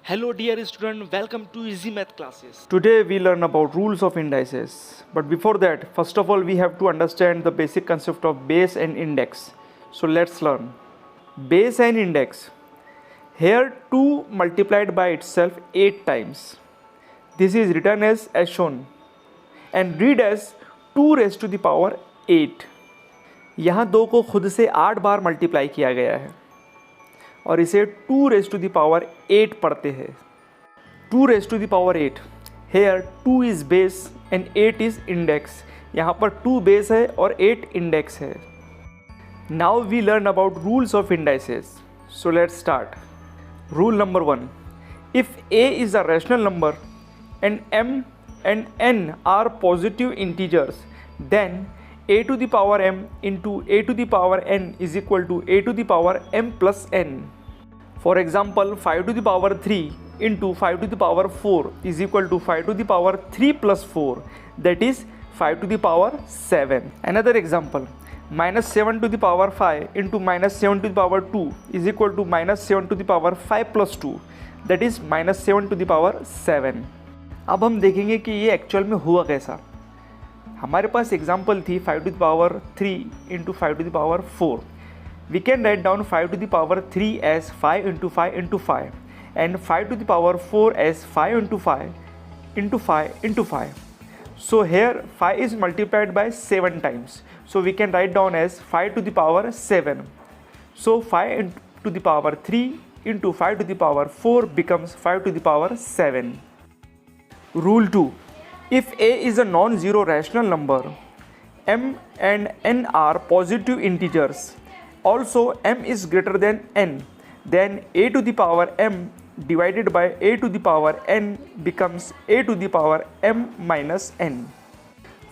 Hello dear student, welcome to Easy Math classes. Today we learn about rules of indices. But before that, first of all we have to understand the basic concept of base and index. So let's learn. Base and index. Here 2 multiplied by itself 8 times. This is written as shown and read as 2 raised to the power 8. यहाँ 2 को खुद से 8 बार multiply किया गया है और इसे 2 raise to the power 8 पढ़ते हैं. 2 raise to the power 8. Here 2 is base and 8 is index. यहाँ पर 2 बेस है और 8 इंडेक्स है. Now we learn about rules of indices. So let's start. Rule number 1. If a is a rational number and m and n are positive integers, then a to the power m into a to the power n is equal to a to the power m plus n. For example, 5 to the power 3 into 5 to the power 4 is equal to 5 to the power 3 plus 4, that is 5 to the power 7. Another example, minus 7 to the power 5 into minus 7 to the power 2 is equal to minus 7 to the power 5 plus 2, that is minus 7 to the power 7. अब हम देखेंगे कि ये actual में हुआ कैसा. हमारे पास example थी 5 to the power 3 into 5 to the power 4. We can write down 5 to the power 3 as 5 into 5 into 5 and 5 to the power 4 as 5 into 5 into 5 into 5. So here 5 is multiplied by 7 times. So we can write down as 5 to the power 7. So 5 to the power 3 into 5 to the power 4 becomes 5 to the power 7. Rule 2. If a is a non-zero rational number, m and n are positive integers, also m is greater than n, then a to the power m divided by a to the power n becomes a to the power m minus n.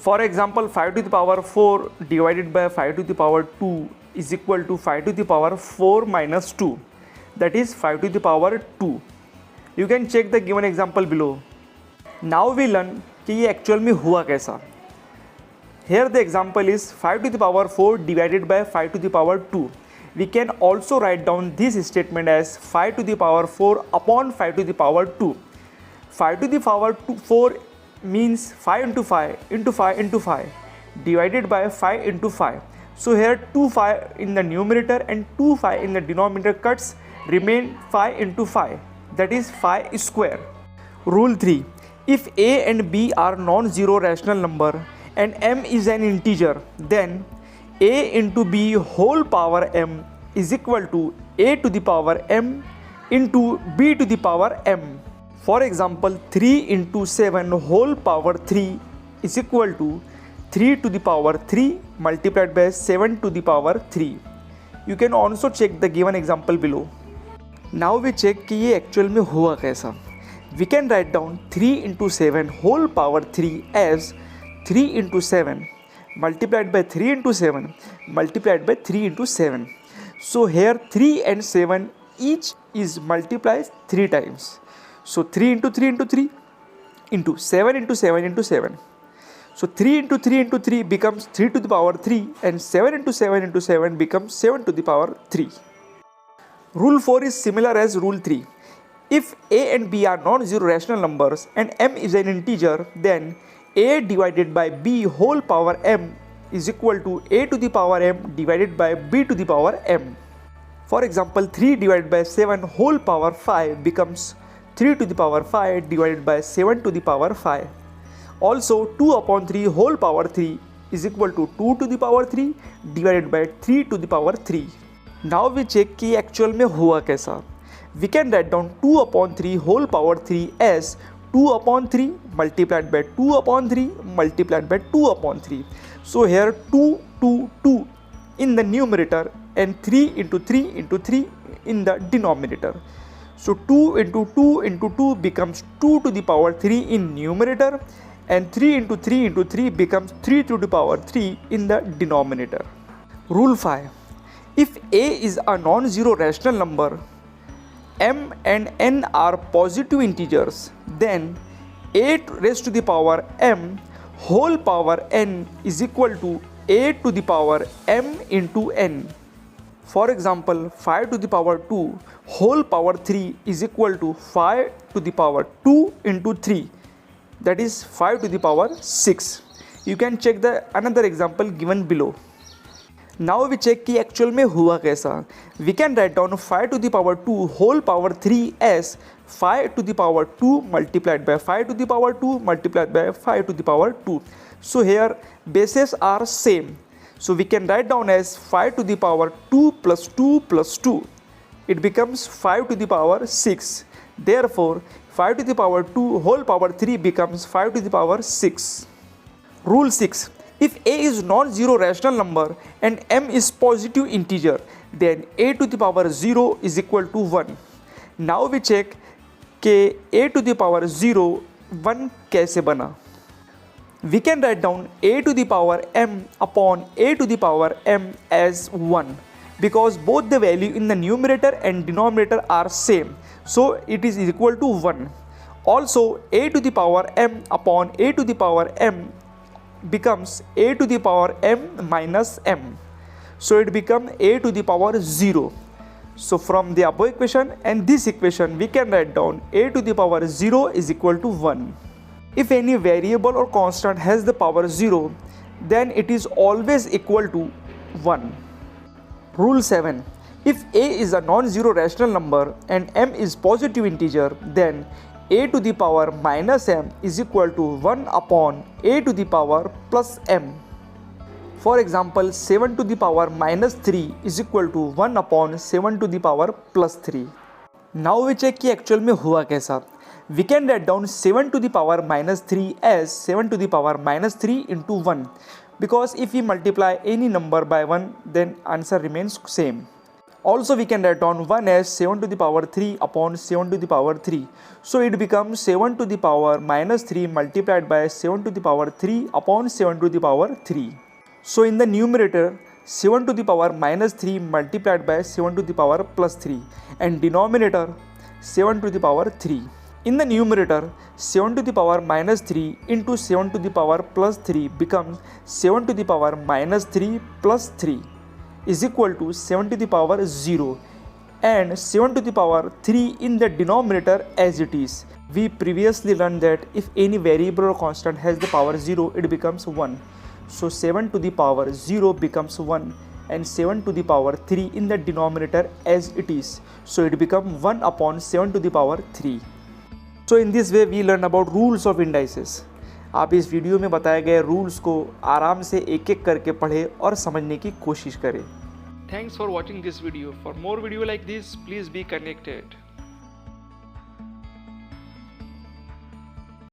For example, 5 to the power 4 divided by 5 to the power 2 is equal to 5 to the power 4 minus 2, that is 5 to the power 2. You can check the given example below. Now we learn कि ये actual में हुआ कैसा. Here the example is 5 to the power 4 divided by 5 to the power 2. We can also write down this statement as 5 to the power 4 upon 5 to the power 2. 5 to the power 4 means 5 into 5 into 5 into 5 divided by 5 into 5. So here 2 5 in the numerator and 2 5 in the denominator cuts, remain 5 into 5, that is 5 square. Rule 3. If a and b are non-zero rational number and m is an integer, then a into b whole power m is equal to a to the power m into b to the power m. For example, 3 into 7 whole power 3 is equal to 3 to the power 3 multiplied by 7 to the power 3. You can also check the given example below. Now we check कि ये actual में हुआ कैसा. We can write down 3 into 7 whole power 3 as 3 into 7 multiplied by 3 into 7 multiplied by 3 into 7. So here 3 and 7 each is multiplied 3 times. So 3 into 3 into 3 into 7 into 7 into 7. So 3 into 3 into 3 becomes 3 to the power 3 and 7 into 7 into 7 becomes 7 to the power 3. Rule 4 is similar as rule 3. If a and b are non-zero rational numbers and m is an integer, then a divided by b whole power m is equal to a to the power m divided by b to the power m. For example, 3 divided by 7 whole power 5 becomes 3 to the power 5 divided by 7 to the power 5. Also, 2 upon 3 whole power 3 is equal to 2 to the power 3 divided by 3 to the power 3. Now we check कि actual में हुआ कैसा. We can write down 2 upon 3 whole power 3 as 2 upon 3 multiplied by 2 upon 3 multiplied by 2 upon 3. So here 2, 2, 2 in the numerator and 3 into 3 into 3 in the denominator. So 2 into 2 into 2 becomes 2 to the power 3 in numerator and 3 into 3 into 3 becomes 3 to the power 3 in the denominator. Rule 5. If a is a non-zero rational number, m and n are positive integers, then a raised to the power m whole power n is equal to a to the power m into n. For example, 5 to the power 2 whole power 3 is equal to 5 to the power 2 into 3, that is 5 to the power 6. You can check the another example given below. Now we check कि actual में हुआ कैसा. We can write down 5 to the power 2 whole power 3 as 5 to the power 2 multiplied by 5 to the power 2 multiplied by 5 to the power 2. So here bases are same. So we can write down as 5 to the power 2 plus 2 plus 2. It becomes 5 to the power 6. Therefore, 5 to the power 2 whole power 3 becomes 5 to the power 6. Rule 6. If a is non-zero rational number and m is positive integer, then a to the power 0 is equal to 1. Now we check कि a to the power 0 1 कैसे बना. We can write down a to the power m upon a to the power m as 1 because both the value in the numerator and denominator are same, so it is equal to 1. Also, a to the power m upon a to the power m becomes a to the power m minus m, so it becomes a to the power 0. So from the above equation and this equation we can write down a to the power 0 is equal to 1. If any variable or constant has the power 0, then it is always equal to 1. Rule 7. If a is a non-zero rational number and m is positive integer, then a to the power minus m is equal to 1 upon a to the power plus m. For example, 7 to the power minus 3 is equal to 1 upon 7 to the power plus 3. Now we check कि actual में हुआ कैसा. We can write down 7 to the power minus 3 as 7 to the power minus 3 into 1 because if we multiply any number by 1 then answer remains same. Also we can write down 1 as 7 to the power 3 upon 7 to the power 3. So it becomes 7 to the power minus 3 multiplied by 7 to the power 3 upon 7 to the power 3. So in the numerator 7 to the power minus 3 multiplied by 7 to the power plus 3 and denominator 7 to the power 3. In the numerator 7 to the power minus 3 into 7 to the power plus 3 becomes 7 to the power minus 3 plus 3 is equal to 7 to the power 0 and 7 to the power 3 in the denominator as it is. We previously learned that if any variable or constant has the power 0, it becomes 1. So 7 to the power 0 becomes 1 and 7 to the power 3 in the denominator as it is. So it becomes 1 upon 7 to the power 3. So in this way we learn about rules of indices. आप इस video में बताए गए rules को आराम से एक एक करके पढ़ें और समझने की कोशिश करें. Thanks for watching this video. For more video like this, please be connected.